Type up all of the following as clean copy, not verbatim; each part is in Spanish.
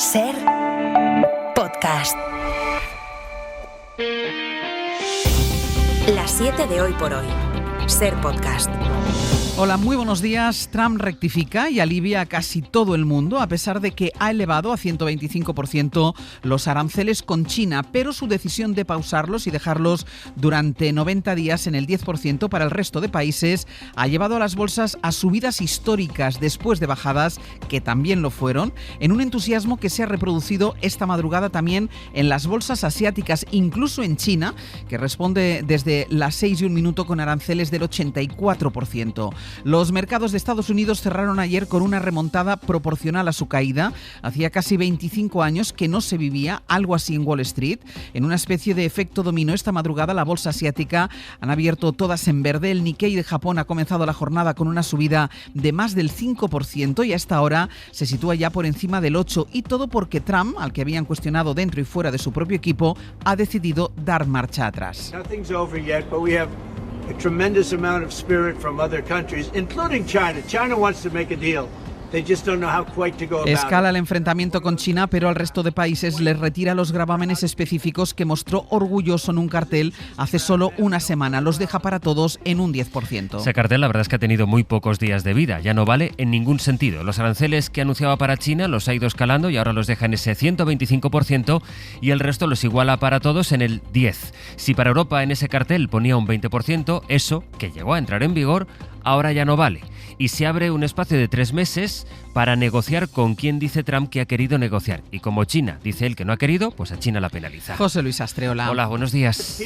Ser podcast. Las 7 de hoy por hoy. Ser podcast. Hola, muy buenos días. Trump rectifica y alivia a casi todo el mundo, a pesar de que ha elevado a 125% los aranceles con China, pero su decisión de pausarlos y dejarlos durante 90 días en el 10% para el resto de países ha llevado a las bolsas a subidas históricas después de bajadas que también lo fueron, en un entusiasmo que se ha reproducido esta madrugada también en las bolsas asiáticas, incluso en China, que responde desde las 6:01 con aranceles del 84%. Los mercados de Estados Unidos cerraron ayer con una remontada proporcional a su caída. Hacía casi 25 años que no se vivía algo así en Wall Street. En una especie de efecto dominó, esta madrugada la bolsa asiática han abierto todas en verde. El Nikkei de Japón ha comenzado la jornada con una subida de más del 5% y a esta hora se sitúa ya por encima del 8%. Y todo porque Trump, al que habían cuestionado dentro y fuera de su propio equipo, ha decidido dar marcha atrás. A tremendous amount of spirit from other countries, including China. China wants to make a deal. They just don't know how quite to go about it. Escala el enfrentamiento con China, pero al resto de países les retira los gravámenes específicos que mostró orgulloso en un cartel hace solo una semana. Los deja para todos en un 10%. Ese cartel la verdad es que ha tenido muy pocos días de vida. Ya no vale en ningún sentido. Los aranceles que anunciaba para China los ha ido escalando y ahora los deja en ese 125% y el resto los iguala para todos en el 10%. Si para Europa en ese cartel ponía un 20%, eso, que llegó a entrar en vigor, ahora ya no vale. Y se abre un espacio de 3 meses para negociar con quien dice Trump que ha querido negociar. Y como China dice él que no ha querido, pues a China la penaliza. José Luis Astreola. Hola, buenos días.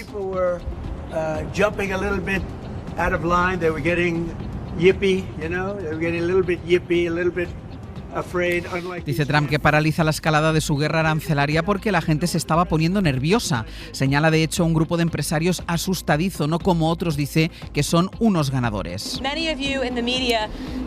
Jumping a little bit out of line. They were getting yippy, you know. They were getting a little bit yippy, a little bit afraid. Dice Trump que paraliza la escalada de su guerra arancelaria porque la gente se estaba poniendo nerviosa. Señala de hecho un grupo de empresarios asustadizo, no como otros, dice que son unos ganadores.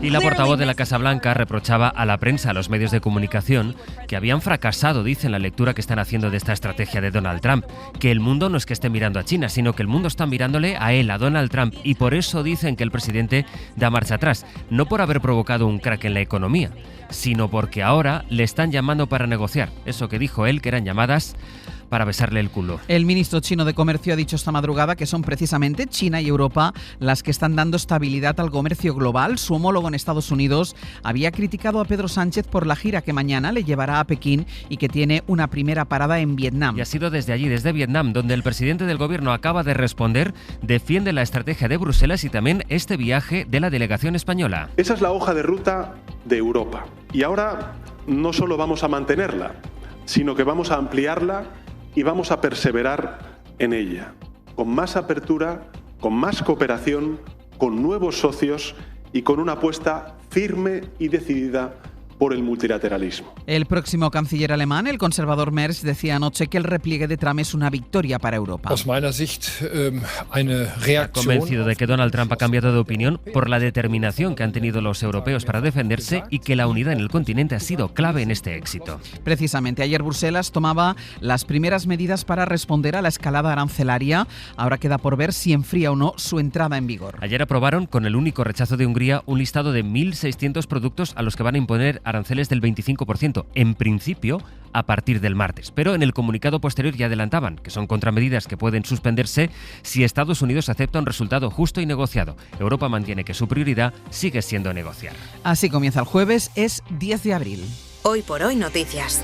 Y la portavoz de la Casa Blanca reprochaba a la prensa, a los medios de comunicación, que habían fracasado, dice, en la lectura que están haciendo de esta estrategia de Donald Trump. Que el mundo no es que esté mirando a China, sino que el mundo está mirándole a él, a Donald Trump. Y por eso dicen que el presidente da marcha atrás. No por haber provocado un crack en la economía, sino porque ahora le están llamando para negociar. Eso que dijo él, que eran llamadas para besarle el culo. El ministro chino de Comercio ha dicho esta madrugada que son precisamente China y Europa las que están dando estabilidad al comercio global. Su homólogo en Estados Unidos había criticado a Pedro Sánchez por la gira que mañana le llevará a Pekín y que tiene una primera parada en Vietnam. Y ha sido desde allí, desde Vietnam, donde el presidente del gobierno acaba de responder, defiende la estrategia de Bruselas y también este viaje de la delegación española. Esa es la hoja de ruta de Europa. Y ahora no solo vamos a mantenerla, sino que vamos a ampliarla y vamos a perseverar en ella, con más apertura, con más cooperación, con nuevos socios y con una apuesta firme y decidida por el multilateralismo. El próximo canciller alemán, el conservador Merz, decía anoche que el repliegue de Trump es una victoria para Europa. Está convencido de que Donald Trump ha cambiado de opinión por la determinación que han tenido los europeos para defenderse y que la unidad en el continente ha sido clave en este éxito. Precisamente, ayer Bruselas tomaba las primeras medidas para responder a la escalada arancelaria. Ahora queda por ver si enfría o no su entrada en vigor. Ayer aprobaron, con el único rechazo de Hungría, un listado de 1.600 productos a los que van a imponer aranceles del 25%, en principio a partir del martes. Pero en el comunicado posterior ya adelantaban que son contramedidas que pueden suspenderse si Estados Unidos acepta un resultado justo y negociado. Europa mantiene que su prioridad sigue siendo negociar. Así comienza el jueves, es 10 de abril. Hoy por hoy noticias.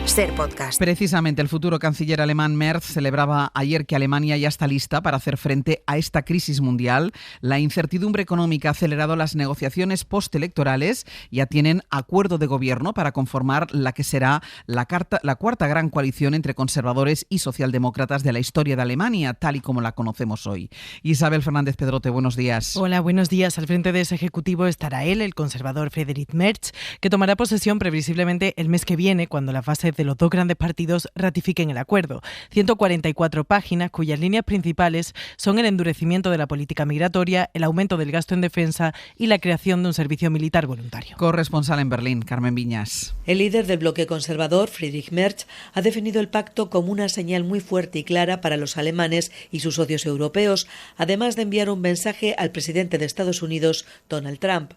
Ser podcast. Precisamente el futuro canciller alemán Merz celebraba ayer que Alemania ya está lista para hacer frente a esta crisis mundial. La incertidumbre económica ha acelerado las negociaciones postelectorales. Ya tienen acuerdo de gobierno para conformar la que será la cuarta gran coalición entre conservadores y socialdemócratas de la historia de Alemania, tal y como la conocemos hoy. Isabel Fernández Pedrote, buenos días. Hola, buenos días. Al frente de ese ejecutivo estará él, el conservador Friedrich Merz, que tomará posesión previsiblemente el mes que viene, cuando la fase de los dos grandes partidos ratifiquen el acuerdo. 144 páginas cuyas líneas principales son el endurecimiento de la política migratoria, el aumento del gasto en defensa y la creación de un servicio militar voluntario. Corresponsal en Berlín, Carmen Viñas. El líder del bloque conservador, Friedrich Merz, ha definido el pacto como una señal muy fuerte y clara para los alemanes y sus socios europeos, además de enviar un mensaje al presidente de Estados Unidos, Donald Trump.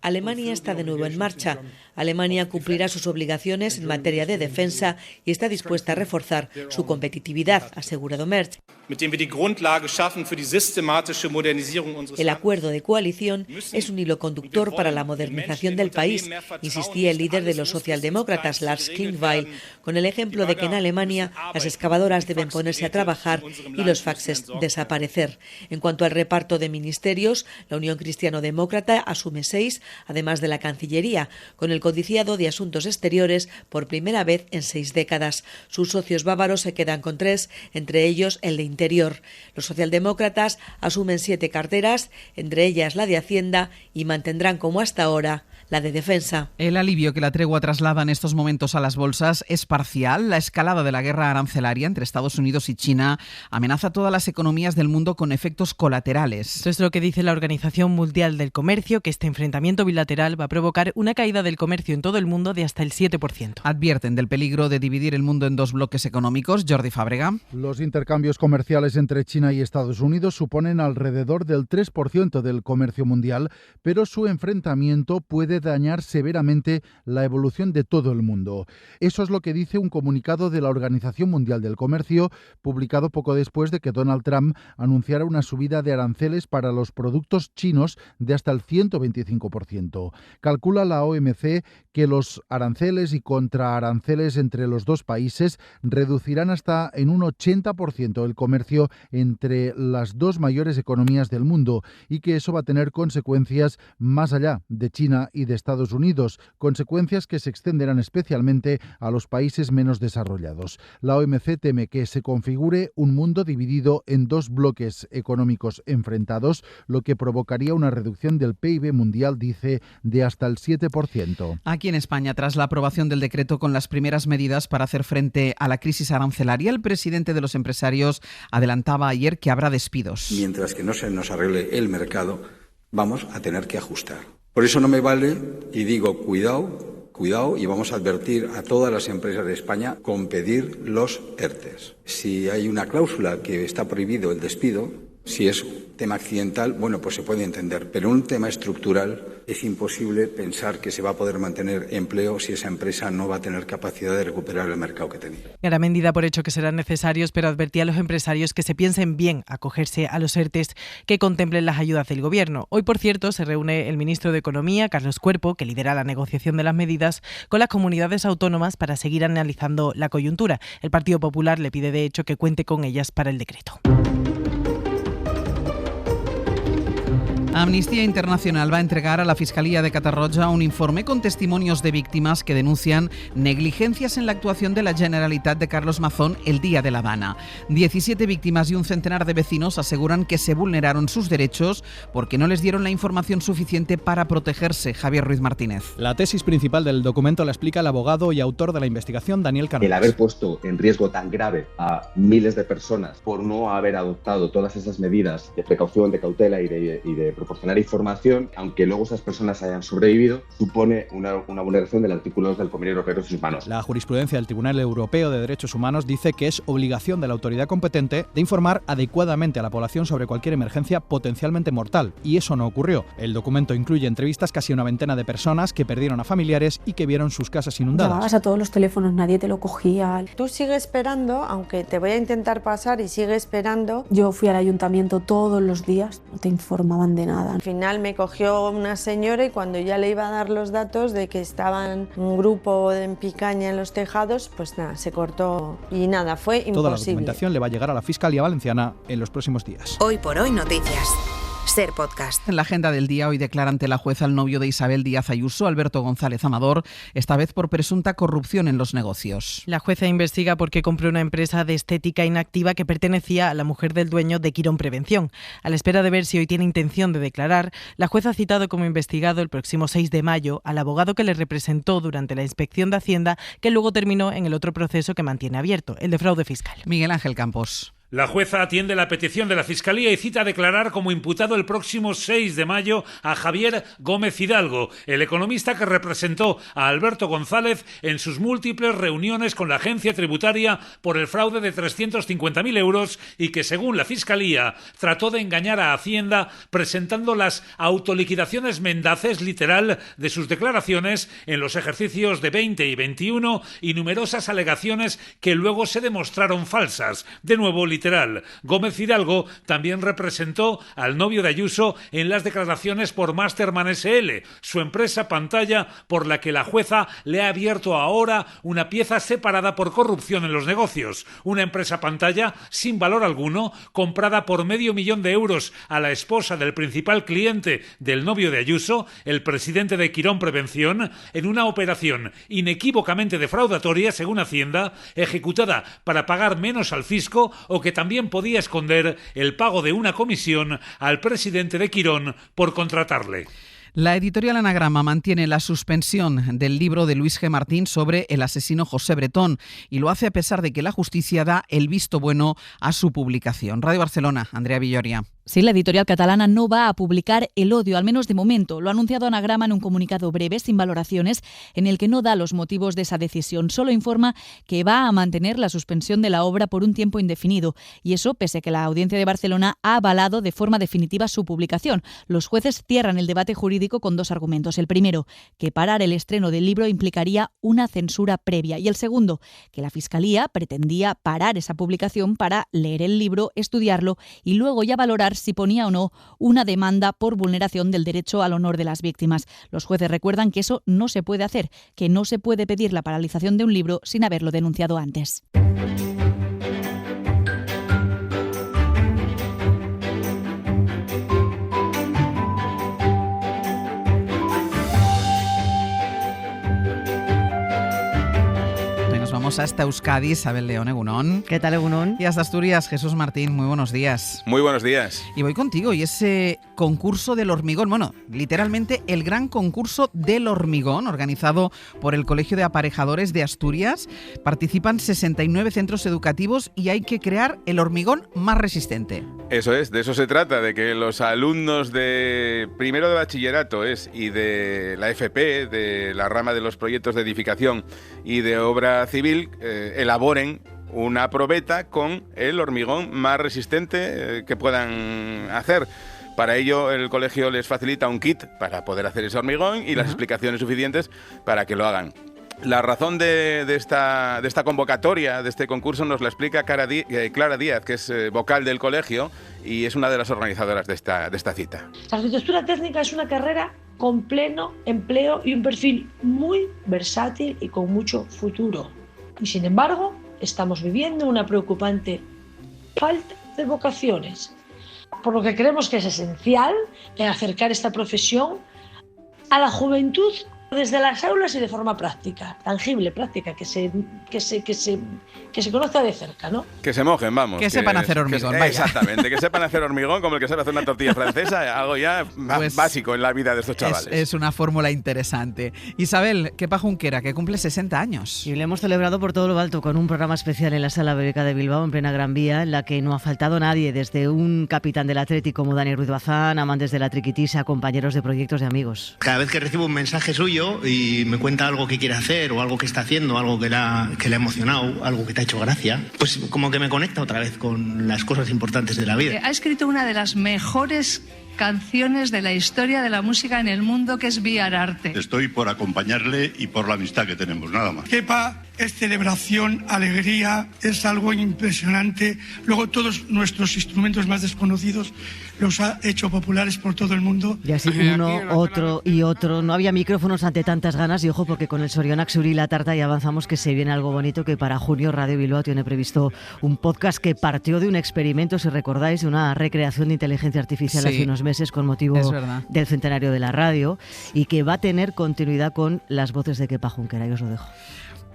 Alemania está de nuevo en marcha. Alemania cumplirá sus obligaciones en materia de defensa y está dispuesta a reforzar su competitividad, ha asegurado Merz. El acuerdo de coalición es un hilo conductor para la modernización del país, insistía el líder de los socialdemócratas, Lars Klingbeil, con el ejemplo de que en Alemania las excavadoras deben ponerse a trabajar y los faxes desaparecer. En cuanto al reparto de ministerios, la Unión Cristiano-Demócrata asume 6, además de la Cancillería, con el codiciado de Asuntos Exteriores por primera vez en 6 décadas. Sus socios bávaros se quedan con 3, entre ellos el de Interior. Los socialdemócratas asumen 7 carteras, entre ellas la de Hacienda, y mantendrán como hasta ahora la de Defensa. El alivio que la tregua traslada en estos momentos a las bolsas es parcial. La escalada de la guerra arancelaria entre Estados Unidos y China amenaza a todas las economías del mundo con efectos colaterales. Esto es lo que dice la Organización Mundial del Comercio, que este enfrentamiento bilateral va a provocar una caída del comercio en todo el mundo de hasta el 7%. Advierten del peligro de dividir el mundo en 2 bloques económicos. Jordi Fábrega. Los intercambios comerciales entre China y Estados Unidos suponen alrededor del 3% del comercio mundial, pero su enfrentamiento puede dañar severamente la evolución de todo el mundo. Eso es lo que dice un comunicado de la Organización Mundial del Comercio, publicado poco después de que Donald Trump anunciara una subida de aranceles para los productos chinos de hasta el 125%. Calcula la OMC que los aranceles y contraaranceles entre los dos países reducirán hasta en un 80% el comercio entre las dos mayores economías del mundo y que eso va a tener consecuencias más allá de China y de Estados Unidos, consecuencias que se extenderán especialmente a los países menos desarrollados. La OMC teme que se configure un mundo dividido en 2 bloques económicos enfrentados, lo que provocaría una reducción del PIB mundial, dice, de hasta el 7%. Aquí en España, tras la aprobación del decreto con las primeras medidas para hacer frente a la crisis arancelaria, el presidente de los empresarios adelantaba ayer que habrá despidos. Mientras que no se nos arregle el mercado, vamos a tener que ajustar. Por eso no me vale, y digo, cuidado, y vamos a advertir a todas las empresas de España con pedir los ERTEs. Si hay una cláusula que está prohibido el despido, si es un tema accidental, bueno, pues se puede entender, pero un tema estructural es imposible pensar que se va a poder mantener empleo si esa empresa no va a tener capacidad de recuperar el mercado que tenía. Garamendi da por hecho que serán necesarios, pero advertía a los empresarios que se piensen bien acogerse a los ERTEs que contemplen las ayudas del Gobierno. Hoy, por cierto, se reúne el ministro de Economía, Carlos Cuerpo, que lidera la negociación de las medidas con las comunidades autónomas para seguir analizando la coyuntura. El Partido Popular le pide, de hecho, que cuente con ellas para el decreto. Amnistía Internacional va a entregar a la Fiscalía de Catarroja un informe con testimonios de víctimas que denuncian negligencias en la actuación de la Generalitat de Carlos Mazón el día de la Dana. 17 víctimas y un centenar de vecinos aseguran que se vulneraron sus derechos porque no les dieron la información suficiente para protegerse. Javier Ruiz Martínez. La tesis principal del documento la explica el abogado y autor de la investigación, Daniel Canals. El haber puesto en riesgo tan grave a miles de personas por no haber adoptado todas esas medidas de precaución, de cautela y de proporcionar información, aunque luego esas personas hayan sobrevivido, supone una vulneración del artículo 2 del Convenio Europeo de Derechos Humanos. La jurisprudencia del Tribunal Europeo de Derechos Humanos dice que es obligación de la autoridad competente de informar adecuadamente a la población sobre cualquier emergencia potencialmente mortal, y eso no ocurrió. El documento incluye entrevistas casi a una veintena de personas que perdieron a familiares y que vieron sus casas inundadas. Llamabas a todos los teléfonos, nadie te lo cogía. Tú sigues esperando, aunque te voy a intentar pasar y sigue esperando. Yo fui al ayuntamiento todos los días, no te informaban de nada. Al final me cogió una señora y cuando ya le iba a dar los datos de que estaban un grupo en picaña en los tejados, pues nada, se cortó y nada, fue imposible. Toda la documentación le va a llegar a la Fiscalía Valenciana en los próximos días. Hoy por hoy noticias. Ser Podcast. En la agenda del día, hoy declara ante la jueza al novio de Isabel Díaz Ayuso, Alberto González Amador, esta vez por presunta corrupción en los negocios. La jueza investiga por qué compró una empresa de estética inactiva que pertenecía a la mujer del dueño de Quirón Prevención. A la espera de ver si hoy tiene intención de declarar, la jueza ha citado como investigado el próximo 6 de mayo al abogado que le representó durante la inspección de Hacienda, que luego terminó en el otro proceso que mantiene abierto, el de fraude fiscal. Miguel Ángel Campos. La jueza atiende la petición de la Fiscalía y cita a declarar como imputado el próximo 6 de mayo a Javier Gómez Hidalgo, el economista que representó a Alberto González en sus múltiples reuniones con la agencia tributaria por el fraude de 350.000 euros y que, según la Fiscalía, trató de engañar a Hacienda presentando las autoliquidaciones mendaces literal de sus declaraciones en los ejercicios de 20 y 21 y numerosas alegaciones que luego se demostraron falsas. De nuevo, literal. Gómez Hidalgo también representó al novio de Ayuso en las declaraciones por Masterman SL, su empresa pantalla por la que la jueza le ha abierto ahora una pieza separada por corrupción en los negocios. Una empresa pantalla sin valor alguno, comprada por $500.000 euros a la esposa del principal cliente del novio de Ayuso, el presidente de Quirón Prevención, en una operación inequívocamente defraudatoria, según Hacienda, ejecutada para pagar menos al fisco o que también podía esconder el pago de una comisión al presidente de Quirón por contratarle. La editorial Anagrama mantiene la suspensión del libro de Luis G. Martín sobre el asesino José Bretón y lo hace a pesar de que la justicia da el visto bueno a su publicación. Radio Barcelona, Andrea Villoria. Sí, la editorial catalana no va a publicar El odio, al menos de momento. Lo ha anunciado Anagrama en un comunicado breve, sin valoraciones, en el que no da los motivos de esa decisión. Solo informa que va a mantener la suspensión de la obra por un tiempo indefinido. Y eso, pese a que la Audiencia de Barcelona ha avalado de forma definitiva su publicación. Los jueces cierran el debate jurídico con dos argumentos. El primero, que parar el estreno del libro implicaría una censura previa. Y el segundo, que la Fiscalía pretendía parar esa publicación para leer el libro, estudiarlo y luego ya valorar si ponía o no una demanda por vulneración del derecho al honor de las víctimas. Los jueces recuerdan que eso no se puede hacer, que no se puede pedir la paralización de un libro sin haberlo denunciado antes. Vamos hasta Euskadi, Isabel León, Egunon. ¿Qué tal, Egunon? Y hasta Asturias, Jesús Martín, muy buenos días. Muy buenos días. Y voy contigo, y ese concurso del hormigón, bueno, literalmente el gran concurso del hormigón, organizado por el Colegio de Aparejadores de Asturias. Participan 69 centros educativos y hay que crear el hormigón más resistente. Eso es, de eso se trata, de que los alumnos de primero de bachillerato y de la FP, de la rama de los proyectos de edificación y de obra civil, elaboren una probeta con el hormigón más resistente que puedan hacer. Para ello, el colegio les facilita un kit para poder hacer ese hormigón y las explicaciones suficientes para que lo hagan. La razón de esta convocatoria, de este concurso, nos la explica Clara Díaz, que es vocal del colegio y es una de las organizadoras de esta cita. La arquitectura técnica es una carrera con pleno empleo y un perfil muy versátil y con mucho futuro. Y sin embargo, estamos viviendo una preocupante falta de vocaciones, por lo que creemos que es esencial acercar esta profesión a la juventud desde las aulas y de forma práctica, tangible, práctica, que se conozca de cerca, ¿no? Que se mojen, vamos. Que sepan hacer hormigón, vaya. Exactamente, que sepan hacer hormigón como el que sabe hacer una tortilla francesa, algo ya pues básico en la vida de estos chavales. Es una fórmula interesante. Isabel Kepa Junquera, que cumple 60 años. Y lo hemos celebrado por todo lo alto con un programa especial en la Sala Beca de Bilbao, en plena Gran Vía, en la que no ha faltado nadie, desde un capitán del Athletic como Dani Ruiz Bazán, amantes de la triquitisa, compañeros de proyectos de amigos. Cada vez que recibo un mensaje suyo y me cuenta algo que quiere hacer o algo que está haciendo, algo que le ha emocionado, algo que te ha hecho gracia, pues como que me conecta otra vez con las cosas importantes de la vida. Ha escrito una de las mejores canciones de la historia de la música en el mundo, que es Viar Arte. Estoy por acompañarle y por la amistad que tenemos, nada más. Kepa es celebración, alegría, es algo impresionante. Luego todos nuestros instrumentos más desconocidos los ha hecho populares por todo el mundo. Y así uno, otro y otro. No había micrófonos ante tantas ganas y ojo, porque con el Sorionak Suri y la tarta ya avanzamos que se viene algo bonito, que para junio Radio Bilbao tiene previsto un podcast que partió de un experimento, si recordáis, de una recreación de inteligencia artificial hace unos meses con motivo del centenario de la radio y que va a tener continuidad con las voces de Kepa Junquera. Y os lo dejo.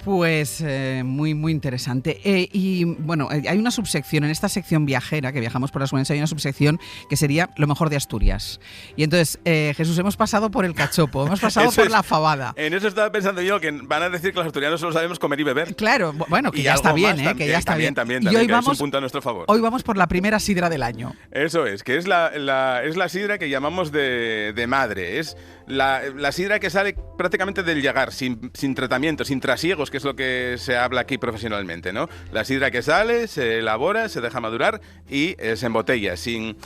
Pues muy, muy interesante. Y bueno, hay una subsección, en esta sección viajera, que viajamos por las Ourense, hay una subsección que sería lo mejor de Asturias. Y entonces, Jesús, hemos pasado por el cachopo, hemos pasado por la fabada. En eso estaba pensando yo, que van a decir que los asturianos solo sabemos comer y beber. Claro, bueno, que ya está bien, que ya está bien. También, y hoy que vamos, es un punto a nuestro favor. Hoy vamos por la primera sidra del año. Eso es, que es la sidra que llamamos de madre. Es la sidra que sale prácticamente del llagar, sin tratamiento, sin trasiegos, que es lo que se habla aquí profesionalmente, ¿no? La sidra que sale, se elabora, se deja madurar y se embotella, sin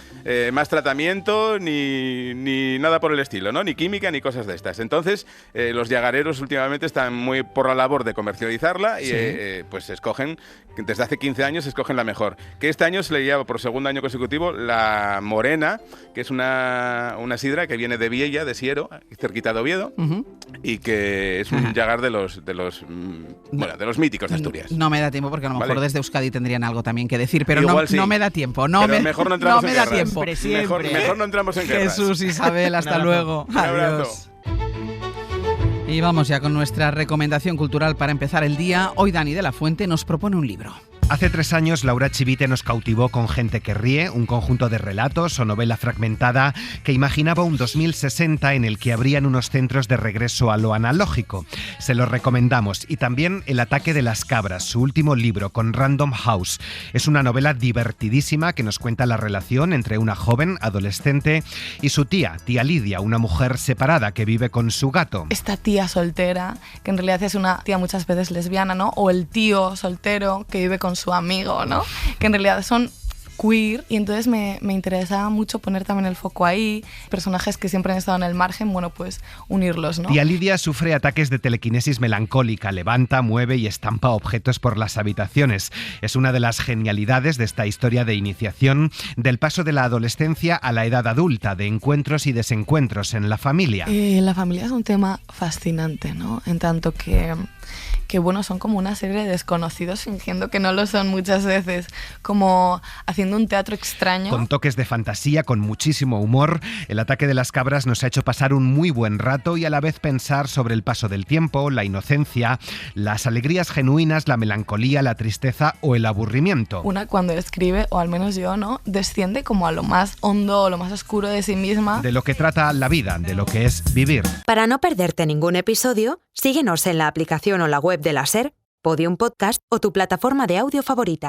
más tratamiento ni nada por el estilo, ¿no? Ni química ni cosas de estas. Entonces, los llagareros últimamente están muy por la labor de comercializarla y pues escogen, desde hace 15 años escogen la mejor. Que este año se le llama por segundo año consecutivo la Morena, que es una sidra que viene de Viella, de Siero, cerquita de Oviedo, y que es un llagar de los míticos de Asturias. No me da tiempo porque a lo mejor desde Euskadi tendrían algo también que decir, pero no me da tiempo. Mejor no entramos en me da tiempo. Mejor no entramos en guerras. Jesús, Isabel, hasta luego. Adiós. Y vamos ya con nuestra recomendación cultural para empezar el día. Hoy Dani de la Fuente nos propone un libro. Hace 3 años, Laura Chivite nos cautivó con Gente que ríe, un conjunto de relatos o novela fragmentada que imaginaba un 2060 en el que habrían unos centros de regreso a lo analógico. Se lo recomendamos. Y también El ataque de las cabras, su último libro, con Random House. Es una novela divertidísima que nos cuenta la relación entre una joven adolescente y su tía Lidia, una mujer separada que vive con su gato. Esta tía soltera, que en realidad es una tía muchas veces lesbiana, ¿no? O el tío soltero que vive con su amigo, ¿no? Que en realidad son queer, y entonces me interesaba mucho poner también el foco ahí, personajes que siempre han estado en el margen, bueno, pues unirlos, ¿no? Tía Lidia sufre ataques de telequinesis melancólica, levanta, mueve y estampa objetos por las habitaciones. Es una de las genialidades de esta historia de iniciación, del paso de la adolescencia a la edad adulta, de encuentros y desencuentros en la familia. La familia es un tema fascinante, ¿no? En tanto que bueno, son como una serie de desconocidos fingiendo que no lo son muchas veces, como haciendo un teatro extraño. Con toques de fantasía, con muchísimo humor, El ataque de las cabras nos ha hecho pasar un muy buen rato y a la vez pensar sobre el paso del tiempo, la inocencia, las alegrías genuinas, la melancolía, la tristeza o el aburrimiento. Una cuando escribe, o al menos yo, ¿no? Desciende como a lo más hondo o lo más oscuro de sí misma. De lo que trata la vida, de lo que es vivir. Para no perderte ningún episodio, síguenos en la aplicación o la web de la SER, Podium Podcast o tu plataforma de audio favorita.